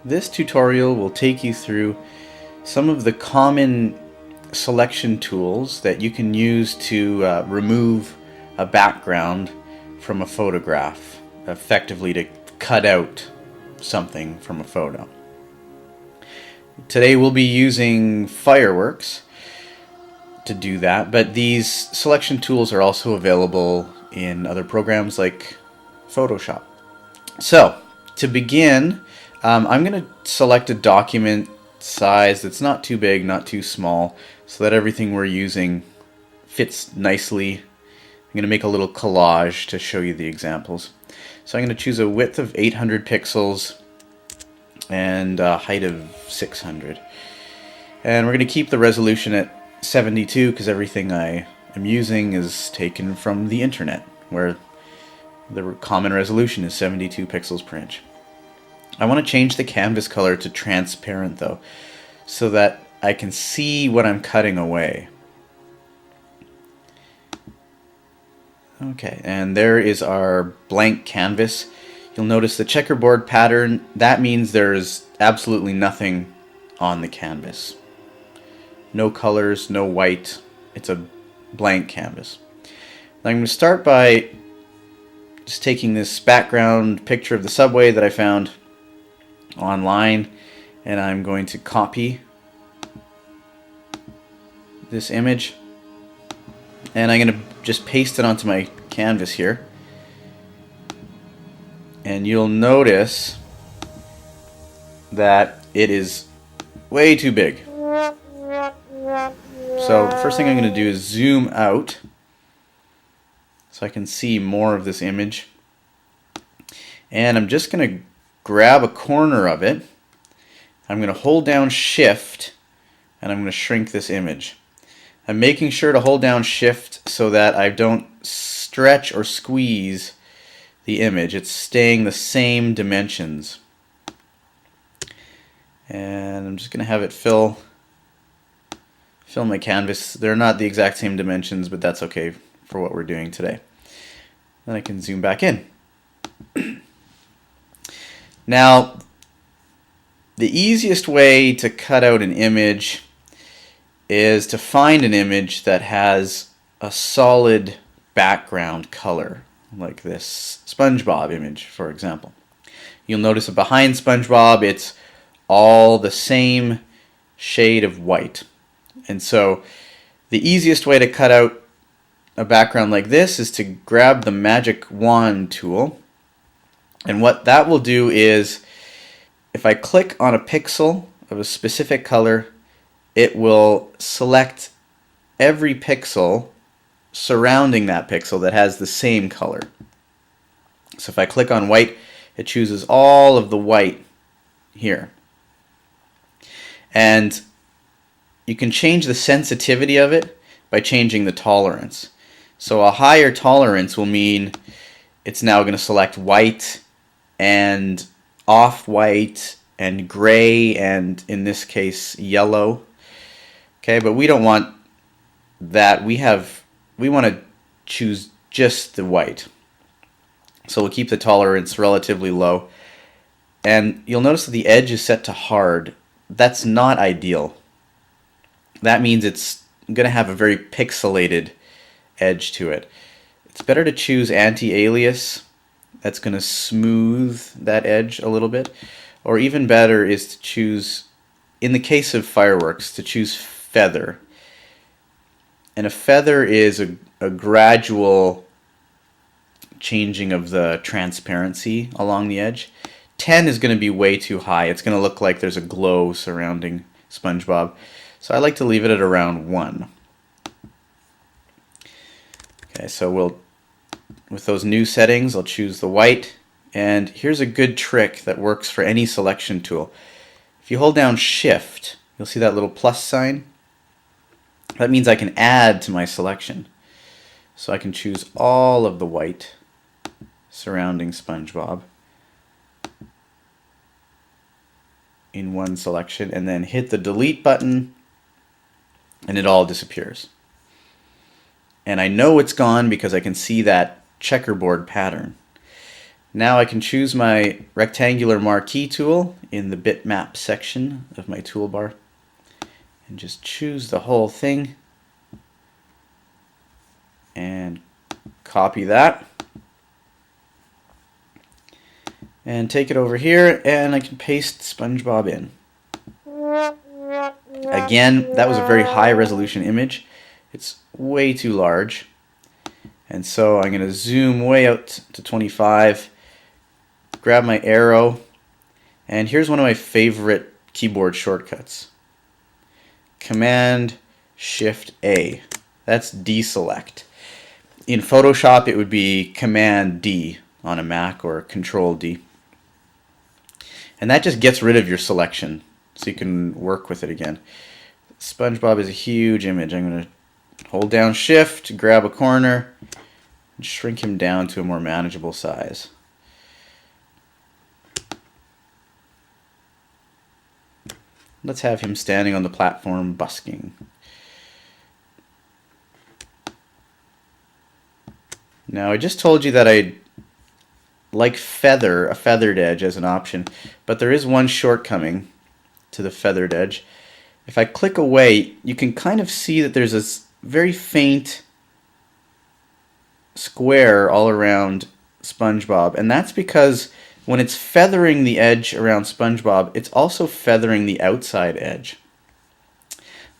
This tutorial will take you through some of the common selection tools that you can use to remove a background from a photograph, effectively to cut out something from a photo. Today we'll be using fireworks to do that, but these selection tools are also available in other programs like Photoshop. So, to begin, I'm going to select a document size that's not too big, not too small, so that everything we're using fits nicely. I'm going to make a little collage to show you the examples. So I'm going to choose a width of 800 pixels and a height of 600. And we're going to keep the resolution at 72 because everything I am using is taken from the internet, where the common resolution is 72 pixels per inch. I want to change the canvas color to transparent though, so that I can see what I'm cutting away. Okay, and there is our blank canvas. You'll notice the checkerboard pattern. That means there's absolutely nothing on the canvas. No colors, no white. It's a blank canvas. Now I'm going to start by just taking this background picture of the subway that I found online, and I'm going to copy this image, and I'm going to just paste it onto my canvas here. And you'll notice that it is way too big. So the first thing I'm going to do is zoom out so I can see more of this image. And I'm just going to grab a corner of it. I'm going to hold down Shift and I'm going to shrink this image. I'm making sure to hold down Shift so that I don't stretch or squeeze the image. It's staying the same dimensions. And I'm just going to have it fill my canvas. They're not the exact same dimensions, but that's okay for what we're doing today. Then I can zoom back in. Now, the easiest way to cut out an image is to find an image that has a solid background color, like this SpongeBob image, for example. You'll notice that behind SpongeBob, it's all the same shade of white. And so the easiest way to cut out a background like this is to grab the magic wand tool. And what that will do is, if I click on a pixel of a specific color, it will select every pixel surrounding that pixel that has the same color. So if I click on white, it chooses all of the white here. And you can change the sensitivity of it by changing the tolerance. So a higher tolerance will mean it's now going to select white and off-white and gray and, in this case, yellow. Okay, but we don't want that. We want to choose just the white. So we'll keep the tolerance relatively low. And you'll notice that the edge is set to hard. That's not ideal. That means it's going to have a very pixelated edge to it. It's better to choose anti-alias. That's going to smooth that edge a little bit. Or even better is to choose, in the case of fireworks, to choose feather. And a feather is a gradual changing of the transparency along the edge. 10 is going to be way too high. It's going to look like there's a glow surrounding SpongeBob. So I like to leave it at around 1. Okay, so with those new settings, I'll choose the white. And here's a good trick that works for any selection tool. If you hold down Shift, you'll see that little plus sign. That means I can add to my selection. So I can choose all of the white surrounding SpongeBob in one selection, and then hit the delete button, and it all disappears. And I know it's gone because I can see that checkerboard pattern. Now I can choose my rectangular marquee tool in the bitmap section of my toolbar and just choose the whole thing and copy that and take it over here, and I can paste SpongeBob in. Again, that was a very high resolution image. It's way too large, and so I'm going to zoom way out to 25, grab my arrow, and here's one of my favorite keyboard shortcuts. Command Shift A. That's deselect. In Photoshop it would be Command D on a Mac or Control D. And that just gets rid of your selection so you can work with it again. SpongeBob is a huge image. I'm going to hold down Shift, grab a corner, and shrink him down to a more manageable size. Let's have him standing on the platform busking. Now I just told you that I like a feathered edge as an option, but there is one shortcoming to the feathered edge. If I click away, you can kind of see that there's this very faint square all around SpongeBob, and that's because when it's feathering the edge around SpongeBob, it's also feathering the outside edge.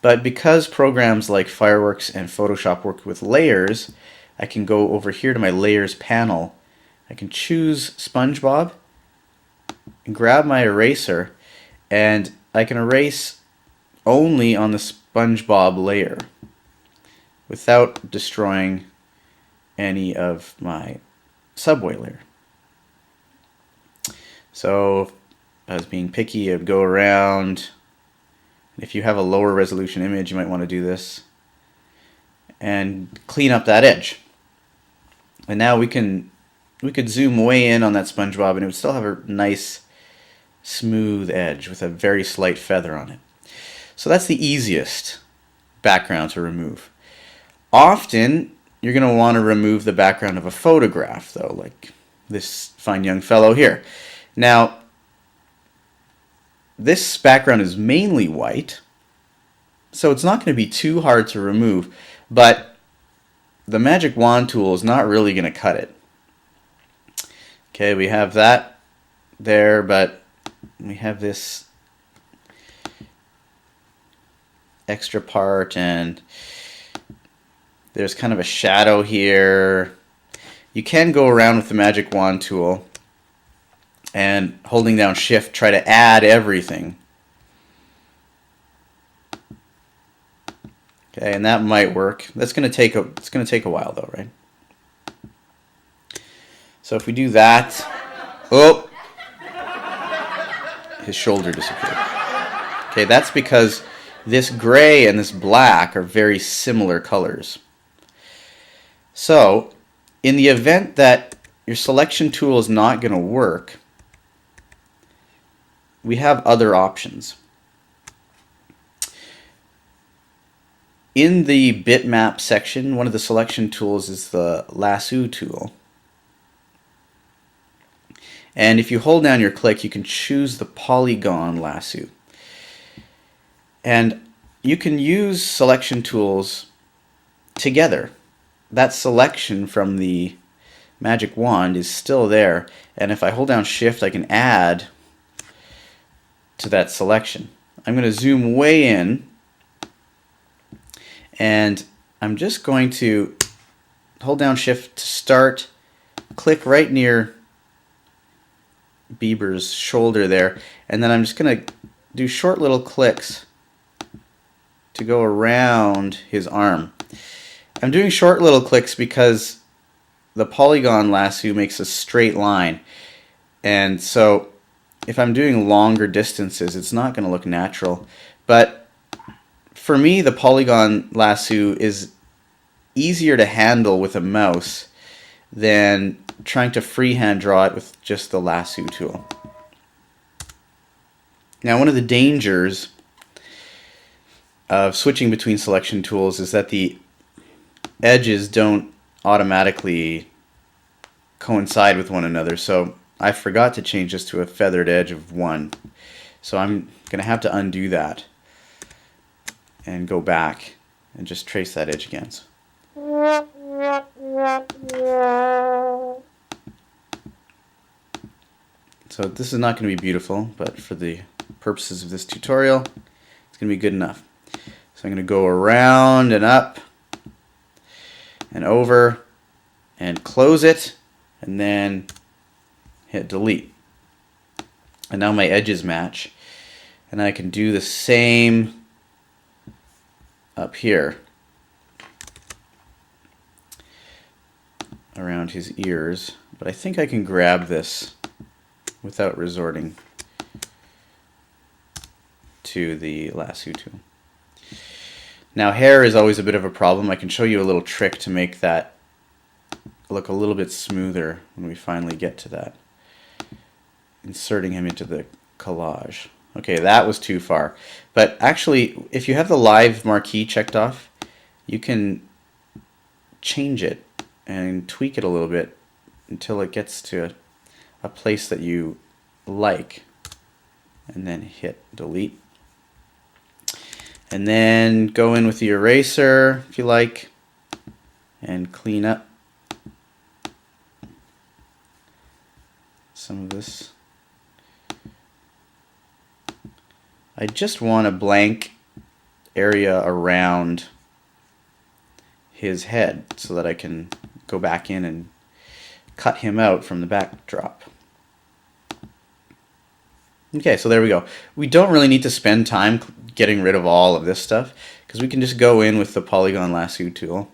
But because programs like Fireworks and Photoshop work with layers, I can go over here to my layers panel. I can choose SpongeBob and grab my eraser, and I can erase only on the SpongeBob layer without destroying any of my subway layer. So if I was being picky, I'd go around. If you have a lower resolution image, you might want to do this and clean up that edge. And now we could zoom way in on that SpongeBob and it would still have a nice smooth edge with a very slight feather on it. So that's the easiest background to remove. Often you're going to want to remove the background of a photograph though, like this fine young fellow here. Now this background is mainly white, so it's not going to be too hard to remove, but the magic wand tool is not really going to cut it. Okay, we have that there, but we have this extra part, and there's kind of a shadow here. You can go around with the magic wand tool and holding down Shift try to add everything. Okay, and that might work. It's going to take a while though, right? So if we do that, oh, his shoulder disappeared. Okay, that's because this gray and this black are very similar colors. So in the event that your selection tool is not going to work, we have other options. In the bitmap section, one of the selection tools is the lasso tool. And if you hold down your click, you can choose the polygon lasso. And you can use selection tools together. That selection from the magic wand is still there. And if I hold down Shift, I can add to that selection. I'm going to zoom way in, and I'm just going to hold down Shift to start, click right near Bieber's shoulder there, and then I'm just going to do short little clicks to go around his arm. I'm doing short little clicks because the polygon lasso makes a straight line, and so if I'm doing longer distances, it's not going to look natural. But for me, the polygon lasso is easier to handle with a mouse than trying to freehand draw it with just the lasso tool. Now, one of the dangers of switching between selection tools is that the edges don't automatically coincide with one another. So I forgot to change this to a feathered edge of 1. So I'm going to have to undo that and go back and just trace that edge again. So this is not going to be beautiful, but for the purposes of this tutorial, it's going to be good enough. So I'm going to go around and up and over and close it, and then hit delete. And now my edges match. And I can do the same up here around his ears, but I think I can grab this without resorting to the lasso tool. Now hair is always a bit of a problem. I can show you a little trick to make that look a little bit smoother when we finally get to that. Inserting him into the collage. Okay, that was too far. But actually, if you have the live marquee checked off, you can change it and tweak it a little bit until it gets to a place that you like. And then hit delete. And then go in with the eraser, if you like, and clean up some of this. I just want a blank area around his head so that I can go back in and cut him out from the backdrop. Okay, so there we go. We don't really need to spend time getting rid of all of this stuff because we can just go in with the polygon lasso tool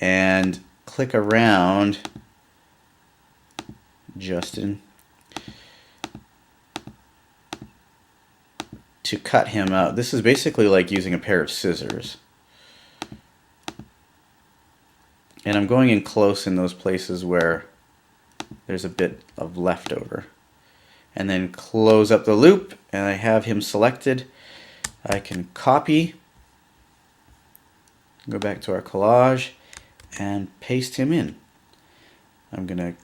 and click around Justin to cut him out. This is basically like using a pair of scissors. And I'm going in close in those places where there's a bit of leftover. And then close up the loop, and I have him selected. I can copy, go back to our collage, and paste him in. I'm going to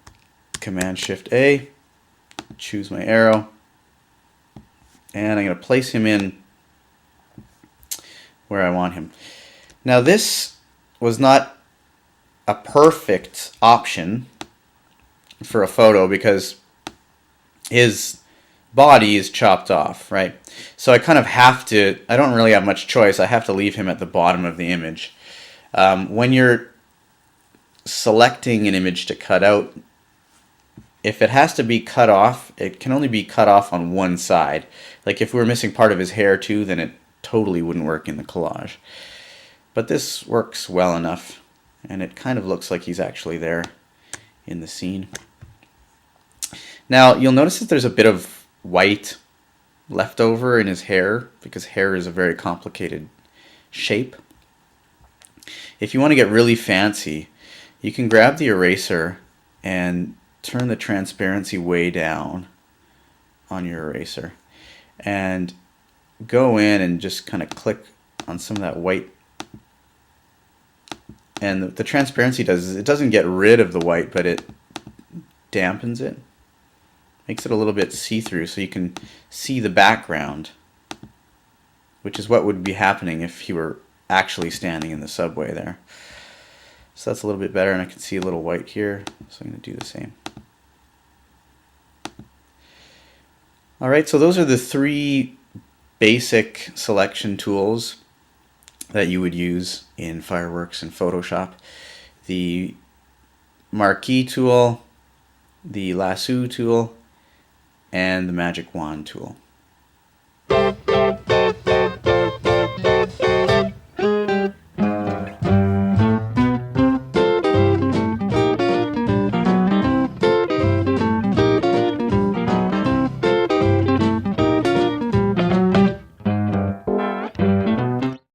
Command-Shift-A, choose my arrow, and I'm going to place him in where I want him. Now this was not a perfect option for a photo because his body is chopped off, right? So I kind of have to, I don't really have much choice. I have to leave him at the bottom of the image. When you're selecting an image to cut out, if it has to be cut off, it can only be cut off on one side. Like if we were missing part of his hair too, then it totally wouldn't work in the collage. But this works well enough, and it kind of looks like he's actually there in the scene. Now you'll notice that there's a bit of white left over in his hair because hair is a very complicated shape. If you want to get really fancy, you can grab the eraser and turn the transparency way down on your eraser and go in and just kind of click on some of that white. And the transparency does is it doesn't get rid of the white, but it dampens it. Makes it a little bit see-through so you can see the background, which is what would be happening if he were actually standing in the subway there. So that's a little bit better, and I can see a little white here, so I'm going to do the same. Alright, so those are the three basic selection tools that you would use in Fireworks and Photoshop. The marquee tool, the lasso tool, and the magic wand tool.